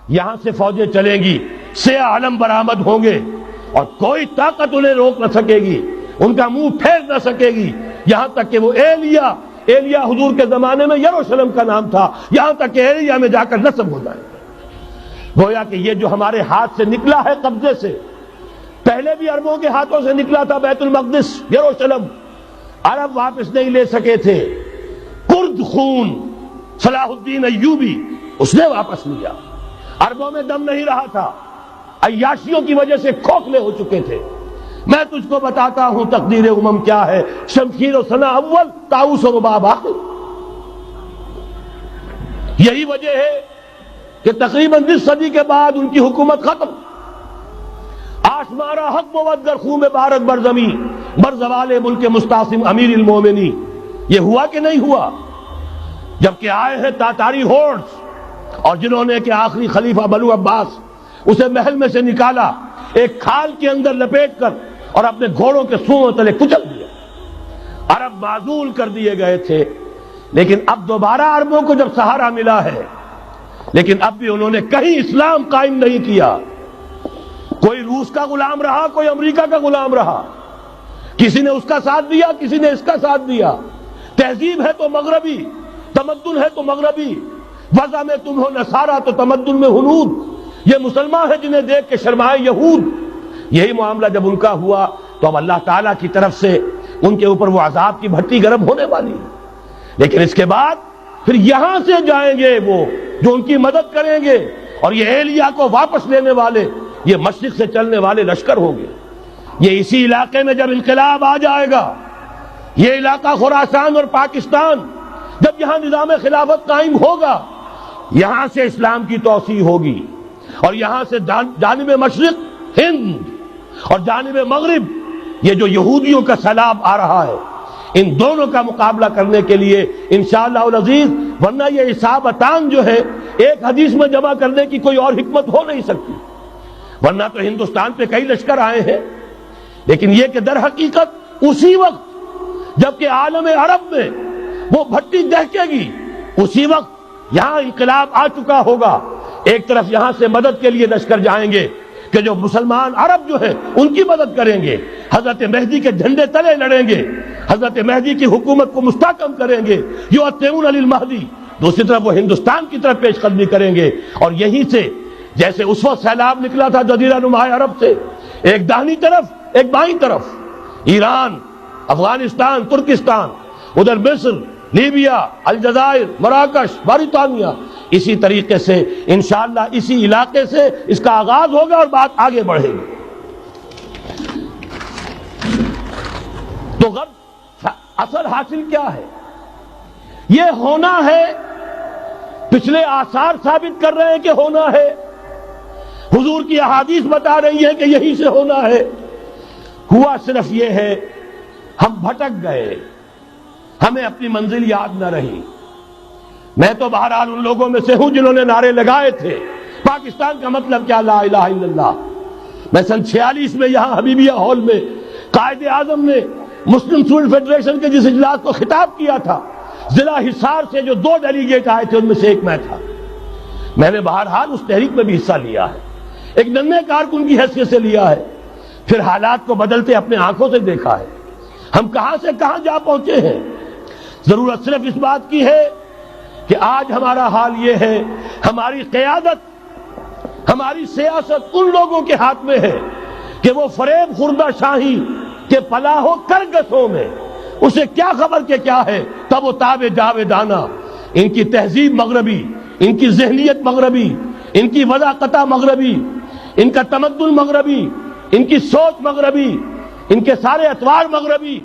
یہاں سے فوجیں چلیں گی، سیاہ علم برآمد ہوں گے اور کوئی طاقت انہیں روک نہ سکے گی، ان کا منہ پھیر نہ سکے گی، یہاں تک کہ وہ ایلیا حضور کے زمانے میں یروشلم کا نام تھا، یہاں تک کہ ایلیا میں جا کر نصب ہو جائے. گویا کہ یہ جو ہمارے ہاتھ سے نکلا ہے قبضے سے، پہلے بھی عربوں کے ہاتھوں سے نکلا تھا بیت المقدس، یروشلم، عرب واپس نہیں لے سکے تھے. کرد خون صلاح الدین ایوبی اس نے واپس لیا. عربوں میں دم نہیں رہا تھا، عیاشیوں کی وجہ سے کھوکھلے ہو چکے تھے. میں تجھ کو بتاتا ہوں تقدیر امم کیا ہے، شمشیر و ثنا اول، طاؤس و رباب آخر. یہی وجہ ہے کہ تقریباً 20 صدی کے بعد ان کی حکومت ختم. آشمارا حق بود گر خون بارک بر زمین بر زوال ملک مستعصم امیر المومنی. یہ ہوا کہ نہیں ہوا؟ جبکہ آئے ہیں تاتاری ہورڈز، اور جنہوں نے کہ آخری خلیفہ بنو عباس اسے محل میں سے نکالا، ایک کھال کے اندر لپیٹ کر اور اپنے گھوڑوں کے سونوں تلے کچل دیا. عرب معزول کر دیے گئے تھے، لیکن اب دوبارہ عربوں کو جب سہارا ملا ہے، لیکن اب بھی انہوں نے کہیں اسلام قائم نہیں کیا. کوئی روس کا غلام رہا، کوئی امریکہ کا غلام رہا، کسی نے اس کا ساتھ دیا، کسی نے اس کا ساتھ دیا. تہذیب ہے تو مغربی، تمدن ہے تو مغربی، وضع میں تم ہو نصارہ تو تمدن میں ہنود. یہ مسلمان ہیں جنہیں دیکھ کے شرمائے یہود. یہی معاملہ جب ان کا ہوا تو اب اللہ تعالیٰ کی طرف سے ان کے اوپر وہ عذاب کی بھٹی گرم ہونے والی ہے. لیکن اس کے بعد پھر یہاں سے جائیں گے وہ جو ان کی مدد کریں گے، اور یہ ایلیا کو واپس لینے والے یہ مشرق سے چلنے والے لشکر ہوں گے. یہ اسی علاقے میں جب انقلاب آ جائے گا، یہ علاقہ خراسان اور پاکستان، جب یہاں نظام خلافت قائم ہوگا، یہاں سے اسلام کی توسیع ہوگی، اور یہاں سے جانب مشرق ہند اور جانب مغرب یہ جو یہودیوں کا سیلاب آ رہا ہے، ان دونوں کا مقابلہ کرنے کے لیے انشاءاللہ العزیز، ورنہ یہ اصابتان جو ہے ایک حدیث میں جمع کرنے کی کوئی اور حکمت ہو نہیں سکتی. ورنہ تو ہندوستان پہ کئی لشکر آئے ہیں، لیکن یہ کہ در حقیقت اسی وقت جبکہ عالم عرب میں وہ بھٹی دہکے گی، اسی وقت یہاں انقلاب آ چکا ہوگا. ایک طرف یہاں سے مدد کے لیے لشکر جائیں گے کہ جو مسلمان عرب جو ہیں ان کی مدد کریں گے، حضرت مہدی کے جھنڈے تلے لڑیں گے، حضرت مہدی کی حکومت کو مستحکم کریں گے، یؤتمون للمہدی. دوسری طرف وہ ہندوستان کی طرف پیش قدمی کریں گے، اور یہیں سے جیسے اس وقت سیلاب نکلا تھا جزیرہ نما عرب سے، ایک داہنی طرف ایک بائیں طرف، ایران، افغانستان، ترکستان، ادھر مصر، لیبیا، الجزائر، مراکش، موریطانیہ، اسی طریقے سے انشاءاللہ اسی علاقے سے اس کا آغاز ہوگا اور بات آگے بڑھے گی. تو غرب اصل حاصل کیا ہے؟ یہ ہونا ہے، پچھلے آثار ثابت کر رہے ہیں کہ ہونا ہے، حضور کی احادیث بتا رہی ہے کہ یہی سے ہونا ہے. ہوا صرف یہ ہے ہم بھٹک گئے، ہمیں اپنی منزل یاد نہ رہی. میں تو بہرحال ان لوگوں میں سے ہوں جنہوں نے نعرے لگائے تھے پاکستان کا مطلب کیا، لا الہ الا اللہ. میں سن 46 میں یہاں حبیبیہ ہال میں قائد اعظم نے مسلم اسٹوڈنٹ فیڈریشن کے جس اجلاس کو خطاب کیا تھا، ضلع حصار سے جو 2 ڈیلیگیٹ آئے تھے ان میں سے ایک میں تھا. میں نے بہرحال اس تحریک میں بھی حصہ لیا ہے، ایک ننھے کارکن کی حیثیت سے لیا ہے، پھر حالات کو بدلتے اپنے آنکھوں سے دیکھا ہے. ہم کہاں سے کہاں جا پہنچے ہیں. ضرورت صرف اس بات کی ہے کہ آج ہمارا حال یہ ہے، ہماری قیادت، ہماری سیاست ان لوگوں کے ہاتھ میں ہے کہ وہ فریب خوردہ شاہی کے پلاح و کرگسوں میں اسے کیا خبر کہ کیا ہے، تب وہ تابع جاویدانہ. ان کی تہذیب مغربی، ان کی ذہنیت مغربی، ان کی وضاقتہ مغربی، ان کا تمدن مغربی، ان کی سوچ مغربی، ان کے سارے اطوار مغربی.